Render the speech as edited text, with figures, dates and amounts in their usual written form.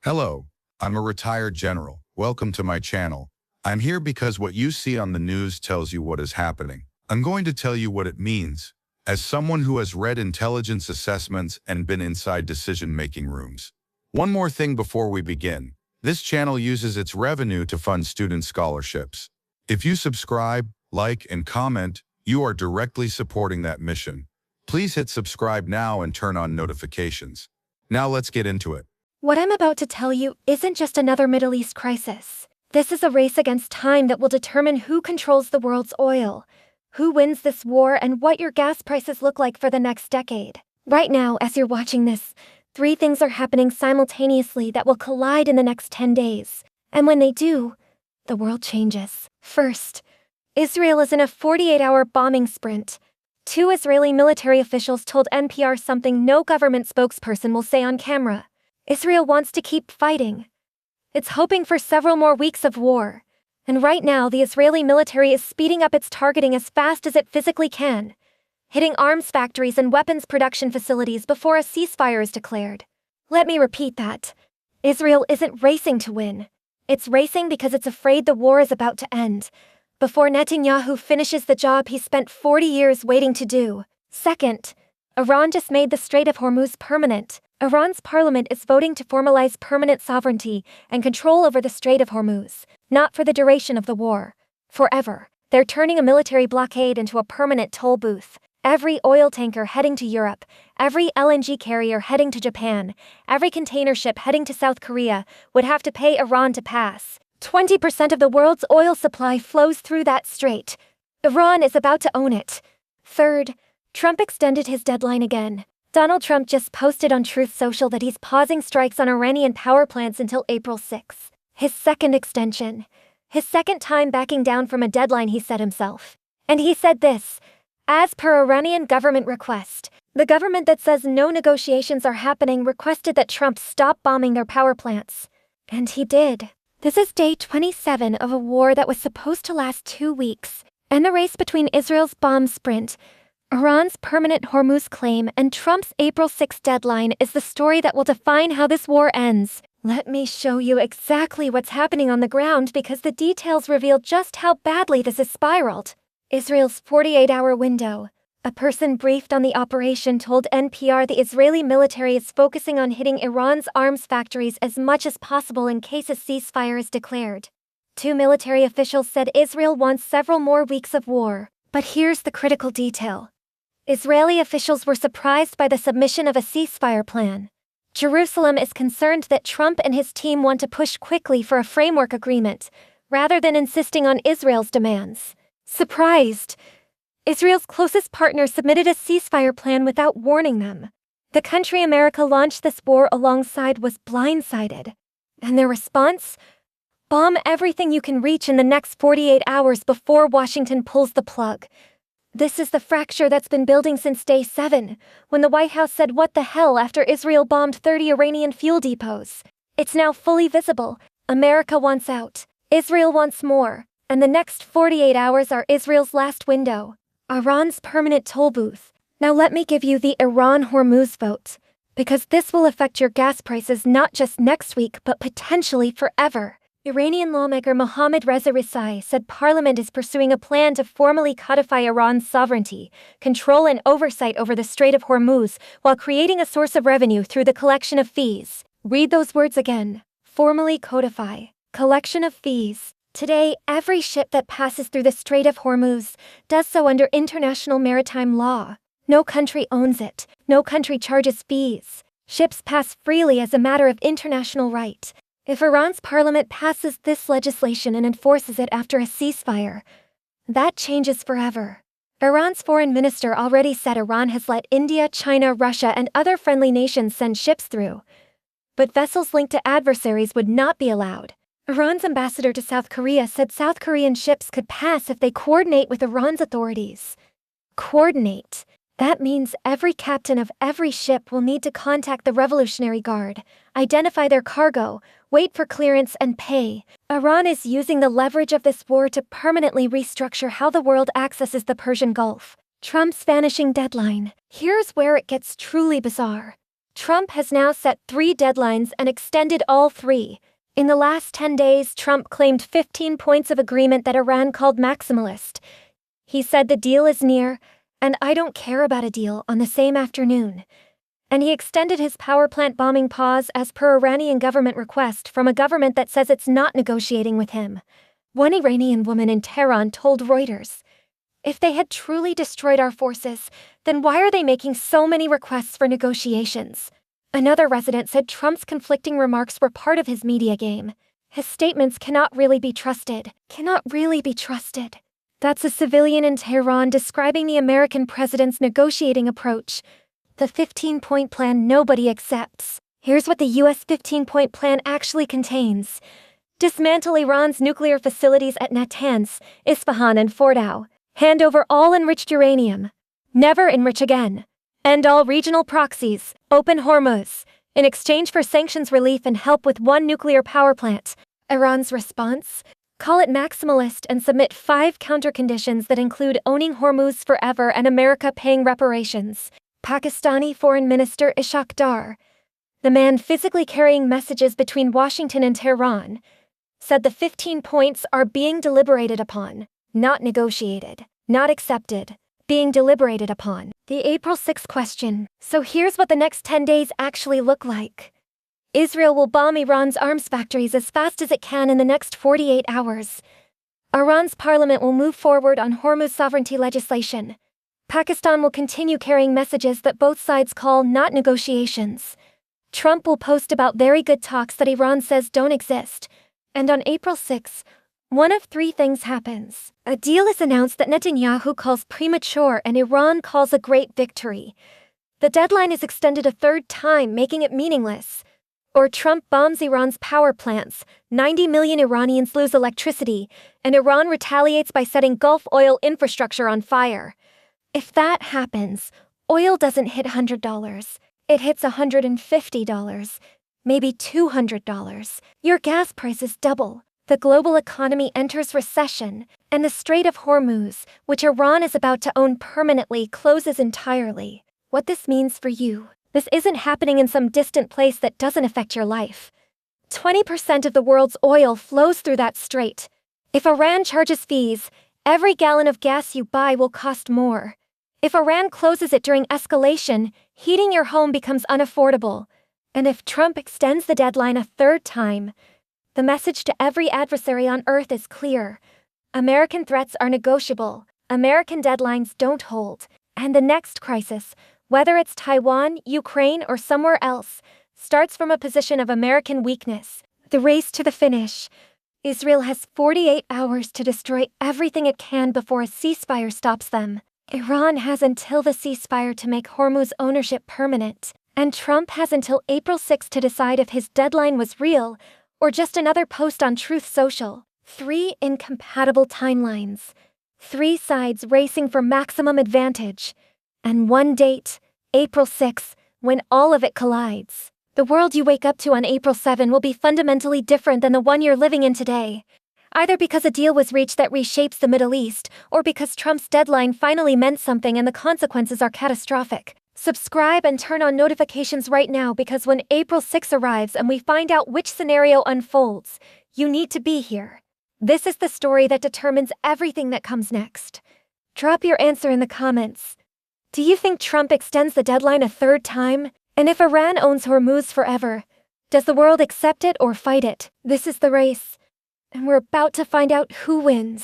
Hello, I'm a retired general. Welcome to my channel. I'm here because what you see on the news tells you what is happening. I'm going to tell you what it means, as someone who has read intelligence assessments and been inside decision-making rooms. One more thing before we begin. This channel uses its revenue to fund student scholarships. If you subscribe, like, and comment, you are directly supporting that mission. Please hit subscribe now and turn on notifications. Now let's get into it. What I'm about to tell you isn't just another Middle East crisis. This is a race against time that will determine who controls the world's oil, who wins this war, and what your gas prices look like for the next decade. Right now, as you're watching this, 3 things are happening simultaneously that will collide in the next 10 days. And when they do, the world changes. First, Israel is in a 48-hour bombing sprint. 2 Israeli military officials told NPR something no government spokesperson will say on camera. Israel wants to keep fighting. It's hoping for several more weeks of war. And right now, the Israeli military is speeding up its targeting as fast as it physically can, hitting arms factories and weapons production facilities before a ceasefire is declared. Let me repeat that. Israel isn't racing to win. It's racing because it's afraid the war is about to end, before Netanyahu finishes the job he spent 40 years waiting to do. Second, Iran just made the Strait of Hormuz permanent. Iran's parliament is voting to formalize permanent sovereignty and control over the Strait of Hormuz, not for the duration of the war. Forever. They're turning a military blockade into a permanent toll booth. Every oil tanker heading to Europe, every LNG carrier heading to Japan, every container ship heading to South Korea would have to pay Iran to pass. 20% of the world's oil supply flows through that strait. Iran is about to own it. Third, Trump extended his deadline again. Donald Trump just posted on Truth Social that he's pausing strikes on Iranian power plants until April 6. His second extension. His second time backing down from a deadline he set himself. And he said this: as per Iranian government request, the government that says no negotiations are happening requested that Trump stop bombing their power plants. And he did. This is day 27 of a war that was supposed to last 2 weeks, and the race between Israel's bomb sprint, Iran's permanent Hormuz claim, and Trump's April 6 deadline is the story that will define how this war ends. Let me show you exactly what's happening on the ground because the details reveal just how badly this has spiraled. Israel's 48-hour window. A person briefed on the operation told NPR the Israeli military is focusing on hitting Iran's arms factories as much as possible in case a ceasefire is declared. 2 military officials said Israel wants several more weeks of war. But here's the critical detail. Israeli officials were surprised by the submission of a ceasefire plan. Jerusalem is concerned that Trump and his team want to push quickly for a framework agreement, rather than insisting on Israel's demands. Surprised, Israel's closest partner submitted a ceasefire plan without warning them. The country America launched this war alongside was blindsided. And their response? Bomb everything you can reach in the next 48 hours before Washington pulls the plug. This is the fracture that's been building since day 7, when the White House said what the hell after Israel bombed 30 Iranian fuel depots. It's now fully visible. America wants out. Israel wants more. And the next 48 hours are Israel's last window. Iran's permanent toll booth. Now let me give you the Iran-Hormuz vote, because this will affect your gas prices not just next week but potentially forever. Iranian lawmaker Mohammad Reza Risai said parliament is pursuing a plan to formally codify Iran's sovereignty, control, and oversight over the Strait of Hormuz while creating a source of revenue through the collection of fees. Read those words again. Formally codify. Collection of fees. Today, every ship that passes through the Strait of Hormuz does so under international maritime law. No country owns it. No country charges fees. Ships pass freely as a matter of international right. If Iran's parliament passes this legislation and enforces it after a ceasefire, that changes forever. Iran's foreign minister already said Iran has let India, China, Russia, and other friendly nations send ships through. But vessels linked to adversaries would not be allowed. Iran's ambassador to South Korea said South Korean ships could pass if they coordinate with Iran's authorities. Coordinate. That means every captain of every ship will need to contact the Revolutionary Guard, identify their cargo, wait for clearance, and pay. Iran is using the leverage of this war to permanently restructure how the world accesses the Persian Gulf. Trump's vanishing deadline. Here's where it gets truly bizarre. Trump has now set 3 deadlines and extended all 3. In the last 10 days, Trump claimed 15 points of agreement that Iran called maximalist. He said the deal is near, and I don't care about a deal on the same afternoon. And he extended his power plant bombing pause as per Iranian government request from a government that says it's not negotiating with him. One Iranian woman in Tehran told Reuters, "If they had truly destroyed our forces, then why are they making so many requests for negotiations?" Another resident said Trump's conflicting remarks were part of his media game. His statements cannot really be trusted. That's a civilian in Tehran describing the American president's negotiating approach. The 15-point plan nobody accepts. Here's what the U.S. 15-point plan actually contains. Dismantle Iran's nuclear facilities at Natanz, Isfahan, and Fordow. Hand over all enriched uranium. Never enrich again. End all regional proxies. Open Hormuz. In exchange for sanctions relief and help with 1 nuclear power plant. Iran's response? Call it maximalist and submit 5 counterconditions that include owning Hormuz forever and America paying reparations. Pakistani Foreign Minister Ishaq Dar, the man physically carrying messages between Washington and Tehran, said the 15 points are being deliberated upon, not negotiated, not accepted, being deliberated upon. The April 6 question. So here's what the next 10 days actually look like. Israel will bomb Iran's arms factories as fast as it can in the next 48 hours. Iran's parliament will move forward on Hormuz sovereignty legislation. Pakistan will continue carrying messages that both sides call not negotiations. Trump will post about very good talks that Iran says don't exist. And on April 6, one of 3 things happens. A deal is announced that Netanyahu calls premature and Iran calls a great victory. The deadline is extended a 3rd time, making it meaningless. Or Trump bombs Iran's power plants, 90 million Iranians lose electricity, and Iran retaliates by setting Gulf oil infrastructure on fire. If that happens, oil doesn't hit $100. It hits $150, maybe $200. Your gas prices double. The global economy enters recession, and the Strait of Hormuz, which Iran is about to own permanently, closes entirely. What this means for you. This isn't happening in some distant place that doesn't affect your life. 20% of the world's oil flows through that strait. If Iran charges fees, every gallon of gas you buy will cost more. If Iran closes it during escalation, heating your home becomes unaffordable. And if Trump extends the deadline a 3rd time, the message to every adversary on Earth is clear. American threats are negotiable. American deadlines don't hold. And the next crisis, whether it's Taiwan, Ukraine, or somewhere else, starts from a position of American weakness. The race to the finish. Israel has 48 hours to destroy everything it can before a ceasefire stops them. Iran has until the ceasefire to make Hormuz ownership permanent. And Trump has until April 6 to decide if his deadline was real or just another post on Truth Social. 3 incompatible timelines. 3 sides racing for maximum advantage. And one date, April 6, when all of it collides. The world you wake up to on April 7 will be fundamentally different than the one you're living in today. Either because a deal was reached that reshapes the Middle East, or because Trump's deadline finally meant something and the consequences are catastrophic. Subscribe and turn on notifications right now, because when April 6 arrives and we find out which scenario unfolds, you need to be here. This is the story that determines everything that comes next. Drop your answer in the comments. Do you think Trump extends the deadline a 3rd time? And if Iran owns Hormuz forever, does the world accept it or fight it? This is the race, and we're about to find out who wins.